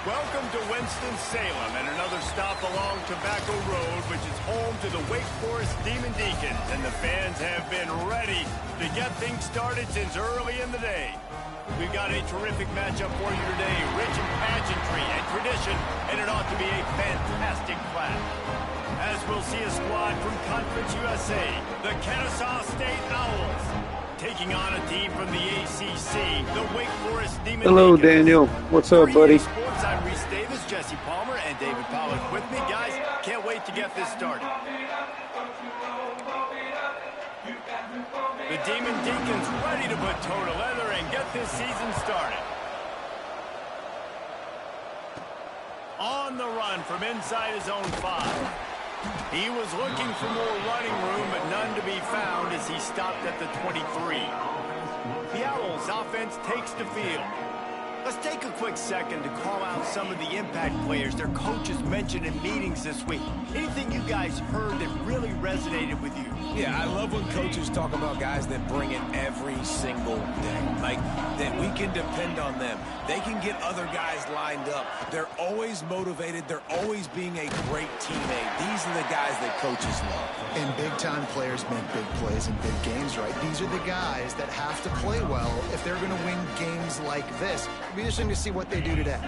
Welcome to Winston-Salem and another stop along Tobacco Road, which is home to the Wake Forest Demon Deacons, and the fans have been ready to get things started since early in the day. We've got a terrific matchup for you today, rich in pageantry and tradition, and it ought to be a fantastic clash. As we'll see a squad from Conference USA, the Kennesaw State Owls, taking on a team from the ACC, the Wake Forest Demon Hello, Deacons. Daniel. What's up, buddy? Sports, I'm Reese Davis, Jesse Palmer, and David Pollack with me. Guys, can't wait to get this started. The Demon Deacons ready to put toe to leather and get this season started. On the run from inside his own 5. He was looking for more running room, but none to be found as he stopped at the 23. The Owls' offense takes the field. Let's take a quick second to call out some of the impact players their coaches mentioned in meetings this week. Anything you guys heard that really resonated with you? Yeah, I love when coaches talk about guys that bring it every single day. Like, that we can depend on them. They can get other guys lined up. They're always motivated. They're always being a great teammate. These are the guys that coaches love. And big-time players make big plays in big games, right? These are the guys that have to play well if they're going to win games like this. It'll be interesting to see what they do today.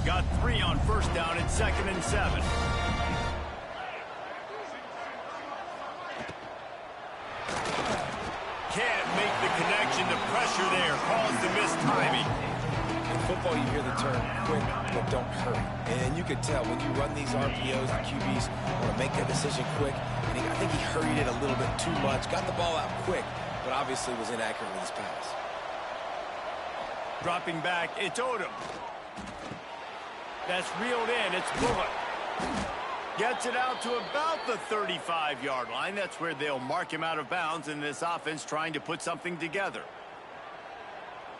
Got 3 on first down and 2nd and 7. Can't make the connection. The pressure there caused the missed timing. In football, you hear the term quick, but don't hurry. And you can tell when you run these RPOs, the QBs want to make that decision quick. And I think he hurried it a little bit too much. Got the ball out quick, but obviously was inaccurate with his pass. Dropping back, it's Odom. That's reeled in, it's Bullock. Gets it out to about the 35-yard line. That's where they'll mark him out of bounds in this offense trying to put something together.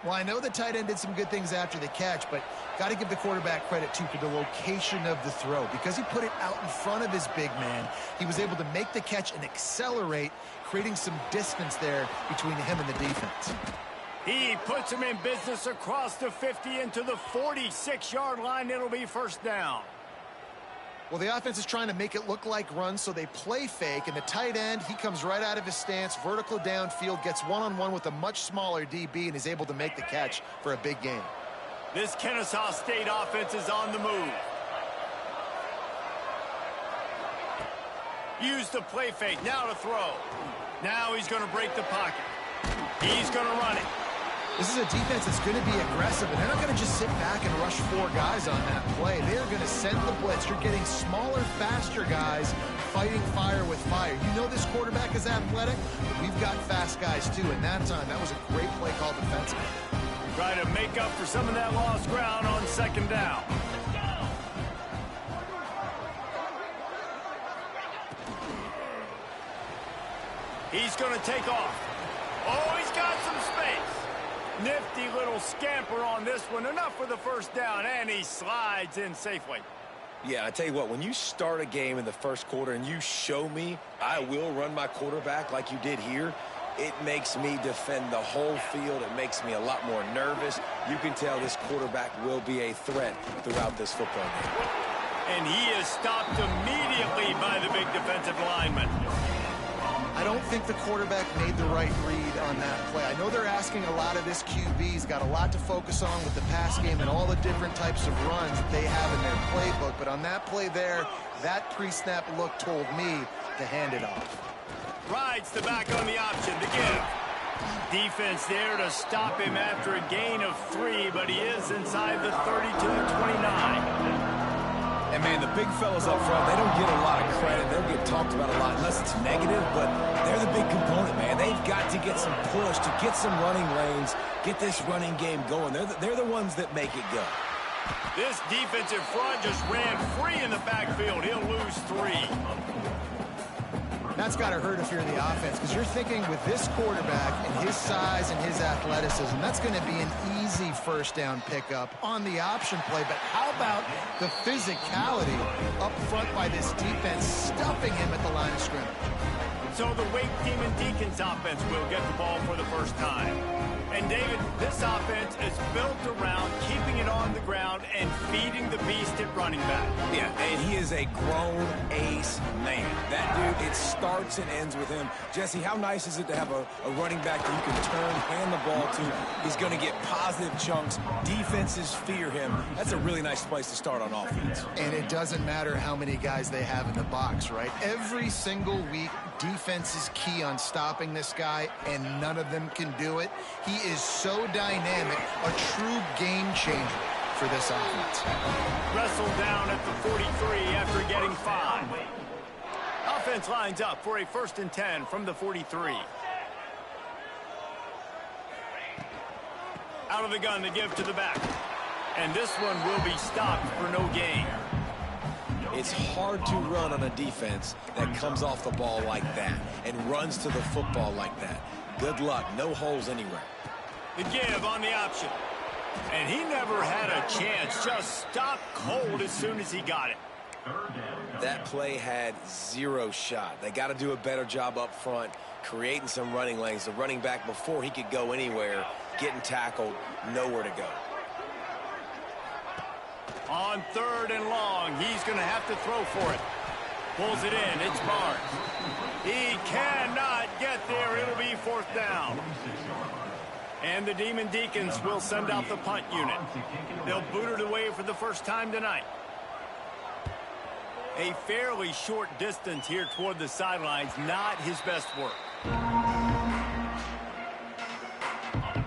Well, I know the tight end did some good things after the catch, but got to give the quarterback credit, too, for the location of the throw. Because he put it out in front of his big man, he was able to make the catch and accelerate, creating some distance there between him and the defense. He puts him in business across the 50 into the 46-yard line. It'll be first down. Well, the offense is trying to make it look like runs, so they play fake, and the tight end, he comes right out of his stance, vertical downfield, gets one-on-one with a much smaller DB, and is able to make the catch for a big gain. This Kennesaw State offense is on the move. Use the play fake, now to throw. Now he's going to break the pocket. He's going to run it. This is a defense that's going to be aggressive, and they're not going to just sit back and rush 4 guys on that play. They're going to send the blitz. You're getting smaller, faster guys fighting fire with fire. You know this quarterback is athletic, but we've got fast guys, too. And that time, that was a great play call defensively. Try to make up for some of that lost ground on 2nd down. He's going to take off. Oh, he's got some space. Nifty little scamper on this one. Enough for the first down, and he slides in safely. Yeah, I tell you what, when you start a game in the first quarter and you show me I will run my quarterback like you did here, it makes me defend the whole field. It makes me a lot more nervous. You can tell this quarterback will be a threat throughout this football game. And he is stopped immediately by the big defensive lineman. I don't think the quarterback made the right read on that play. I know they're asking a lot of this QB. He's got a lot to focus on with the pass game and all the different types of runs that they have in their playbook. But on that play there, that pre-snap look told me to hand it off. Rides the back on the option to give. Defense there to stop him after a gain of 3, but he is inside the 32-29. And, man, the big fellas up front, they don't get a lot of credit. They don't get talked about a lot unless it's negative, but they're the big component, man. They've got to get some push, to get some running lanes, get this running game going. They're the ones that make it go. This defensive front just ran free in the backfield. He'll lose 3. That's got to hurt if you're the offense, because you're thinking with this quarterback and his size and his athleticism, that's going to be an easy first down pickup on the option play. But how about the physicality up front by this defense, stuffing him at the line of scrimmage? So the Wake Demon Deacons offense will get the ball for the first time. And, David, this offense is built around keeping it on the ground and feeding the beast at running back. Yeah, and he is a grown ace man. That dude, it starts and ends with him. Jesse, how nice is it to have a running back that you can turn, hand the ball to? He's going to get positive chunks. Defenses fear him. That's a really nice place to start on offense. And it doesn't matter how many guys they have in the box, right? Every single week, defense is key on stopping this guy, and none of them can do it. He is so dynamic, a true game changer for this offense. Wrestled down at the 43 after getting 5. Offense lines up for a 1st and 10 from the 43. Out of the gun to give to the back. And this one will be stopped for no gain. It's hard to run on a defense that comes off the ball like that and runs to the football like that. Good luck. No holes anywhere. The give on the option. And he never had a chance. Just stopped cold as soon as he got it. That play had 0 shot. They got to do a better job up front, creating some running lanes. The running back, before he could go anywhere, getting tackled, nowhere to go. On 3rd and long, he's going to have to throw for it. Pulls it in. It's Barnes. He cannot get there. It'll be 4th down. And the Demon Deacons will send out the punt unit. They'll boot it away for the first time tonight. A fairly short distance here toward the sidelines. Not his best work.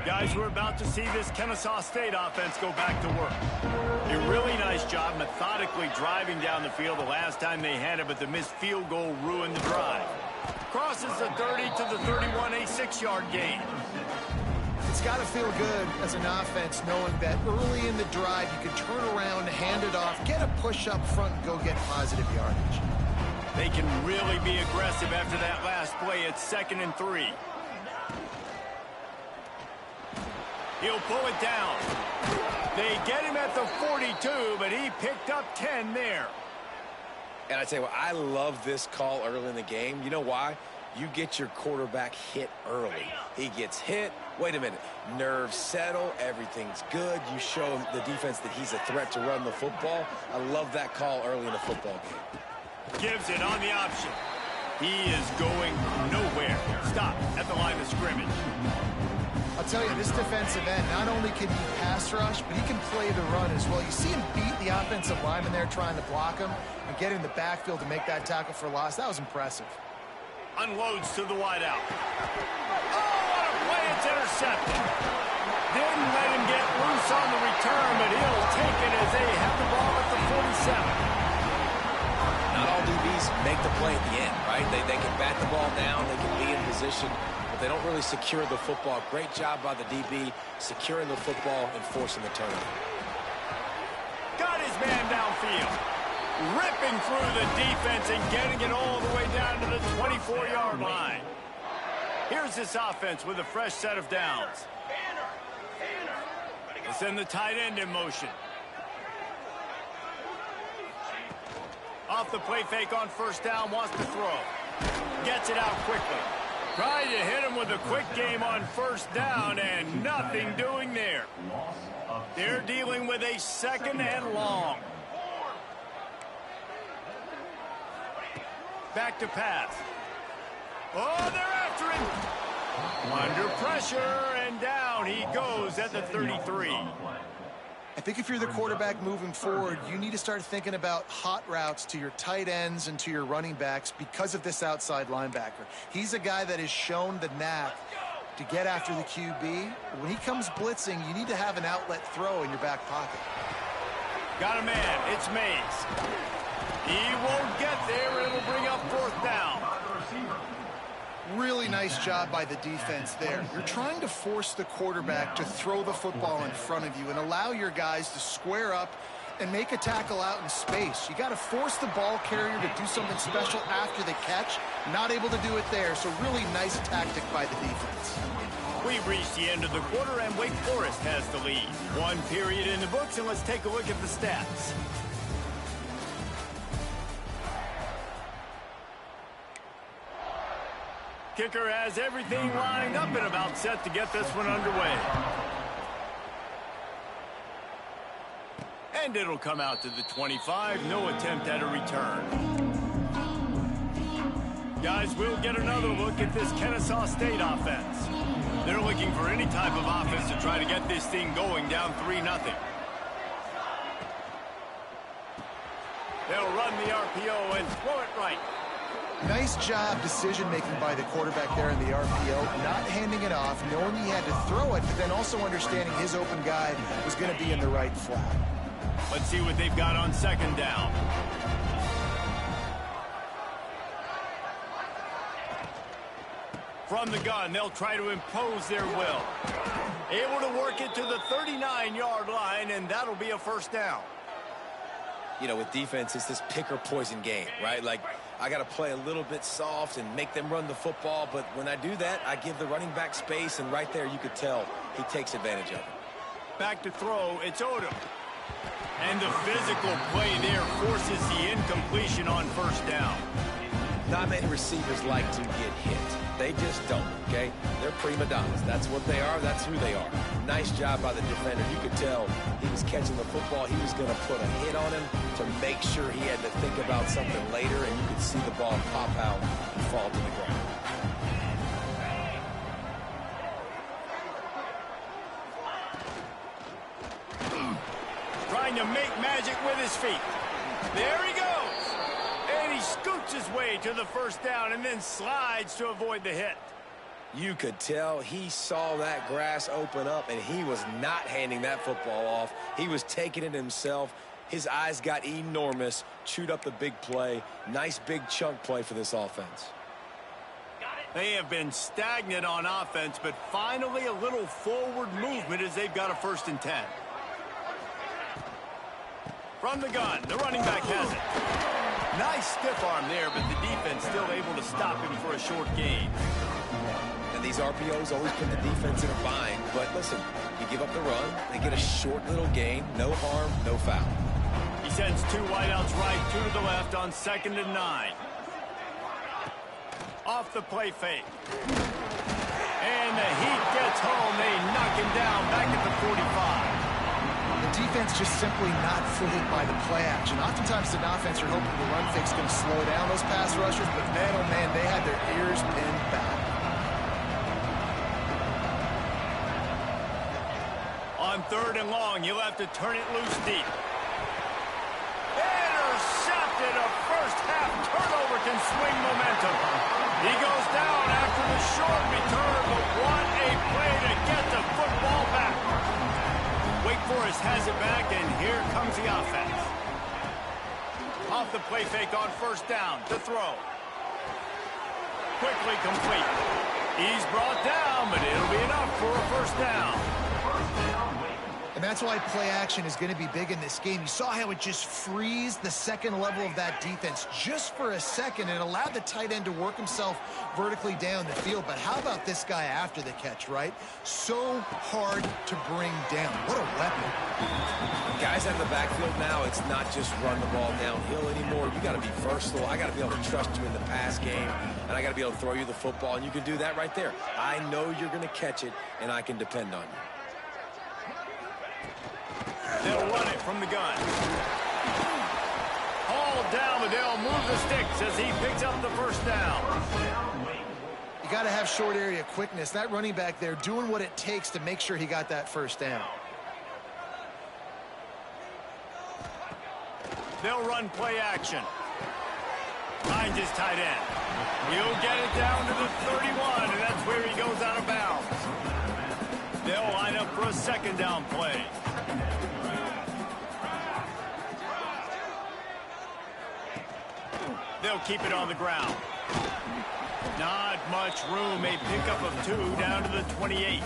Guys, we're about to see this Kennesaw State offense go back to work. A really nice job methodically driving down the field the last time they had it, but the missed field goal ruined the drive. Crosses the 30 to the 31, a 6-yard gain. It's got to feel good as an offense knowing that early in the drive you can turn around, hand it off, get a push up front, and go get positive yardage. They can really be aggressive after that last play. It's 2nd and 3. He'll pull it down. They get him at the 42, but he picked up 10 there. And I tell you what, I love this call early in the game. You know why? You get your quarterback hit early. He gets hit. Wait a minute. Nerves settle. Everything's good. You show the defense that he's a threat to run the football. I love that call early in the football game. Gives it on the option. He is going nowhere. Stop at the line of scrimmage. I'll tell you, this defensive end, not only can he pass rush, but he can play the run as well. You see him beat the offensive lineman there trying to block him and get in the backfield to make that tackle for loss. That was impressive. Unloads to the wideout. Oh, what a play. It's intercepted. Didn't let him get loose on the return, but he'll take it as they have the ball at the 47. Not all DBs make the play at the end, right? They can bat the ball down. They can be in position. They don't really secure the football. Great job by the DB securing the football and forcing the turnover. Got his man downfield. Ripping through the defense and getting it all the way down to the 24-yard line. Here's this offense with a fresh set of downs. They send the tight end in motion. Off the play fake on 1st down, wants to throw. Gets it out quickly. Trying to hit him with a quick game on 1st down, and nothing doing there. They're dealing with a 2nd and long. Back to pass. Oh, they're after him. Under pressure, and down he goes at the 33. I think if you're the quarterback moving forward, you need to start thinking about hot routes to your tight ends and to your running backs because of this outside linebacker. He's a guy that has shown the knack to get after the QB. When he comes blitzing, you need to have an outlet throw in your back pocket. Got a man. It's Mays. He won't get there. It'll bring up 4th down. Really nice job by the defense there. You're trying to force the quarterback to throw the football in front of you and allow your guys to square up and make a tackle out in space. You got to force the ball carrier to do something special after the catch. Not able to do it there, so really nice tactic by the defense. We've reached the end of the quarter, and Wake Forest has the lead. 1 period in the books, and let's take a look at the stats. Kicker has everything lined up and about set to get this one underway. And it'll come out to the 25. No attempt at a return. Guys, we'll get another look at this Kennesaw State offense. They're looking for any type of offense to try to get this thing going down 3-0. They'll run the RPO and throw it right. Nice job decision-making by the quarterback there in the RPO, not handing it off, knowing he had to throw it, but then also understanding his open guy was going to be in the right flat. Let's see what they've got on second down. From the gun, they'll try to impose their will. Able to work it to the 39-yard line, and that'll be a first down. You know, with defense, it's this pick or poison game, right? Like, I got to play a little bit soft and make them run the football, but when I do that, I give the running back space, and right there you could tell he takes advantage of it. Back to throw, it's Odom. And the physical play there forces the incompletion on first down. Not many receivers like to get hit. They just don't, okay? They're prima donnas. That's what they are. That's who they are. Nice job by the defender. You could tell he was catching the football. He was going to put a hit on him to make sure he had to think about something later, and you could see the ball pop out and fall to the ground. Trying to make magic with his feet. There he goes. And he scoots his way to the first down and then slides to avoid the hit. You could tell he saw that grass open up, and he was not handing that football off. He was taking it himself. His eyes got enormous, chewed up the big play. Nice big chunk play for this offense. They have been stagnant on offense, but finally a little forward movement as they've got a 1st and 10. From the gun, the running back has it. Nice stiff arm there, but the defense still able to stop him for a short gain. And these RPOs always put the defense in a bind. But listen, you give up the run, they get a short little gain, no harm, no foul. He sends 2 wideouts right, 2 to the left on 2nd and 9. Off the play fake. And the heat gets home. They knock him down back at the 45. The defense just simply not fooled by the play action. Oftentimes, an offense are hoping the run fake's going to slow down those pass rushers, but man, oh man, they had their ears pinned back. On 3rd and long, you'll have to turn it loose deep. Intercepted. A first-half turnover can swing momentum. He goes down after the short return, but what a play to get the football back. Wake Forest has it back, and here comes the offense. Off the play fake on 1st down to throw. Quickly complete. He's brought down, but it'll be enough for a 1st down. And that's why play action is going to be big in this game. You saw how it just freezed the second level of that defense just for a second and allowed the tight end to work himself vertically down the field. But how about this guy after the catch, right? So hard to bring down. What a weapon. Guys out of the backfield now, it's not just run the ball downhill anymore. You got to be versatile. I got to be able to trust you in the pass game, and I got to be able to throw you the football, and you can do that right there. I know you're going to catch it, and I can depend on you. They'll run it from the gun. Hauled down, but they'll move the sticks as he picks up the 1st down. You got to have short area quickness. That running back there doing what it takes to make sure he got that 1st down. They'll run play action. Finds his tight end. He'll get it down to the 31, and that's where he goes out of bounds. They'll line up for a 2nd down play. They'll keep it on the ground. Not much room. A pickup of 2 down to the 28.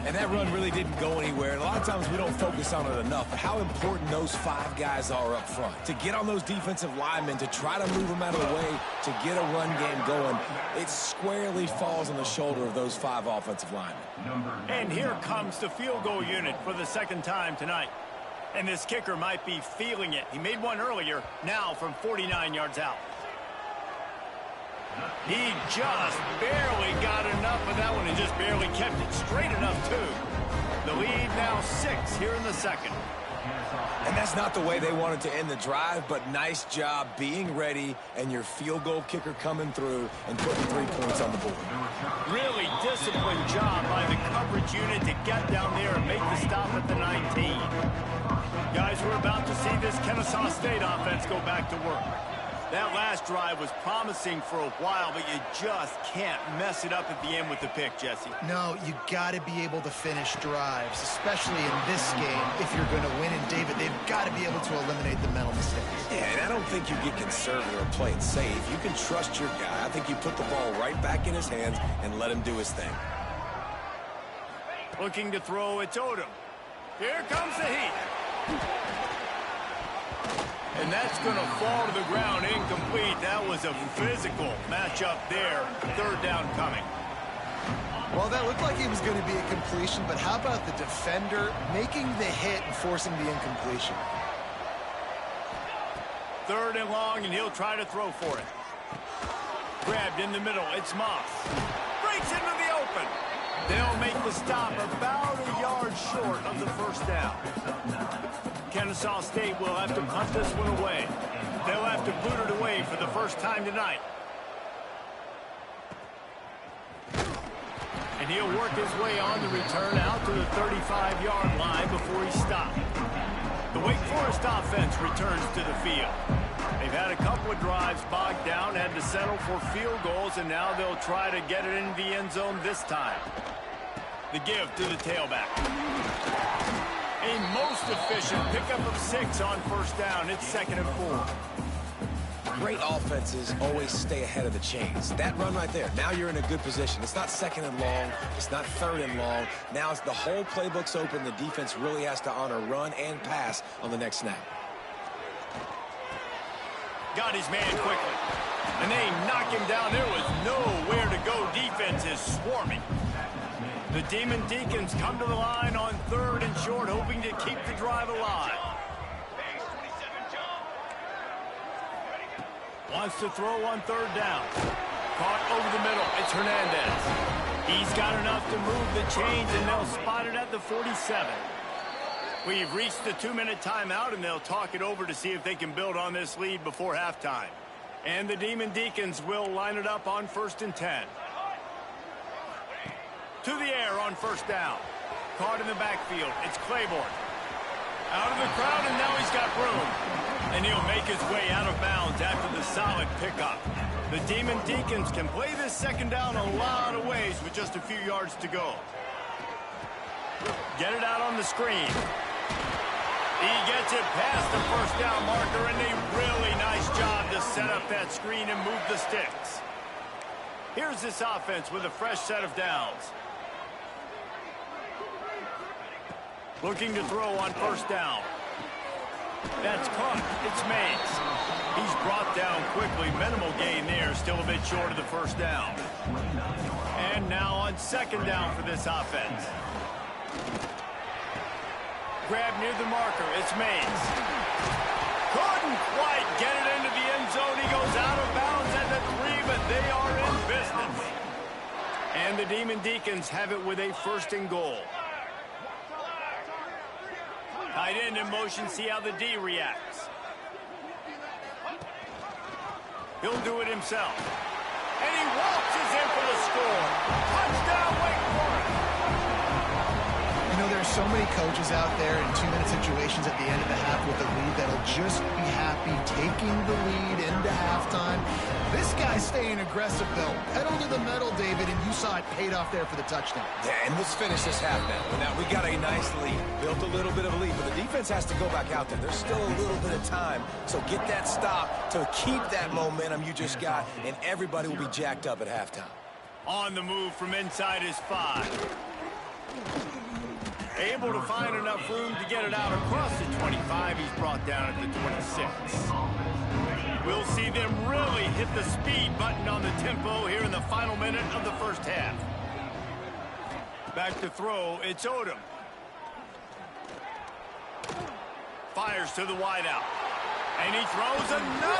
And that run really didn't go anywhere. And a lot of times we don't focus on it enough. But how important those 5 guys are up front. To get on those defensive linemen, to try to move them out of the way, to get a run game going, it squarely falls on the shoulder of those 5 offensive linemen. And here comes the field goal unit for the 2nd time tonight. And this kicker might be feeling it. He made one earlier, now from 49 yards out. He just barely got enough of that one and just barely kept it straight enough, too. The lead now 6 here in the second. And that's not the way they wanted to end the drive, but nice job being ready and your field goal kicker coming through and putting 3 points on the board. Really disciplined job by the coverage unit to get down there and make the stop at the 19. Guys, we're about to see this Kennesaw State offense go back to work. That last drive was promising for a while, but you just can't mess it up at the end with the pick, Jesse. No, you got to be able to finish drives, especially in this game. If you're going to win, and David, they've got to be able to eliminate the mental mistakes. Yeah, and I don't think you get conservative or play it safe. You can trust your guy. I think you put the ball right back in his hands and let him do his thing. Looking to throw, it's Odom. Here comes the heat. And that's going to fall to the ground incomplete. That was a physical matchup there. 3rd down coming. Well, that looked like it was going to be a completion, but how about the defender making the hit and forcing the incompletion? 3rd and long, and he'll try to throw for it. Grabbed in the middle. It's Moss. Breaks into the open. They'll make the stop about a yard short of the 1st down. Kennesaw State will have to punt this one away. They'll have to boot it away for the first time tonight. And he'll work his way on the return out to the 35-yard line before he stopped. The Wake Forest offense returns to the field. They've had a couple of drives bogged down, had to settle for field goals, and now they'll try to get it into the end zone this time. The give to the tailback. A most efficient pickup of 6 on 1st down. It's 2nd and 4. Great offenses always stay ahead of the chains. That run right there, now you're in a good position. It's not 2nd and long. It's not 3rd and long. Now it's the whole playbook's open. The defense really has to honor run and pass on the next snap. Got his man quickly. And they knock him down. There was nowhere to go. Defense is swarming. The Demon Deacons come to the line on 3rd and short, hoping to keep the drive alive. Wants to throw on 3rd down. Caught over the middle. It's Hernandez. He's got enough to move the chains, and they'll spot it at the 47. We've reached the 2-minute timeout, and they'll talk it over to see if they can build on this lead before halftime. And the Demon Deacons will line it up on 1st and 10. To the air on 1st down. Caught in the backfield. It's Claiborne. Out of the crowd, and now he's got room. And he'll make his way out of bounds after the solid pickup. The Demon Deacons can play this 2nd down a lot of ways with just a few yards to go. Get it out on the screen. He gets it past the 1st down marker, and a really nice job to set up that screen and move the sticks. Here's this offense with a fresh set of downs. Looking to throw on 1st down. That's caught. It's Mays. He's brought down quickly. Minimal gain there. Still a bit short of the 1st down. And now on 2nd down for this offense. Grab near the marker. It's Mays. Couldn't quite get it into the end zone. He goes out of bounds at the 3, but they are in business. And the Demon Deacons have it with a 1st and goal. Tight end in motion, see how the D reacts. He'll do it himself. And he waltzes in for the score. Touchdown, Wake Forest. You know, there's so many coaches out there in 2-minute situations at the end of the half with a lead that'll just be happy taking the lead into halftime. This guy's staying aggressive, though. Pedal to the metal, David, and you saw it paid off there for the touchdown. Yeah, and let's finish this half now. Now, we got a nice lead. Built a little bit of a lead, but the defense has to go back out there. There's still a little bit of time, so get that stop to keep that momentum you just got, and everybody will be jacked up at halftime. On the move from inside his 5. Able to find enough room to get it out across the 25. He's brought down at the 26. We'll see them really hit the speed button on the tempo here in the final minute of the 1st half. Back to throw, it's Odom. Fires to the wideout. And he throws another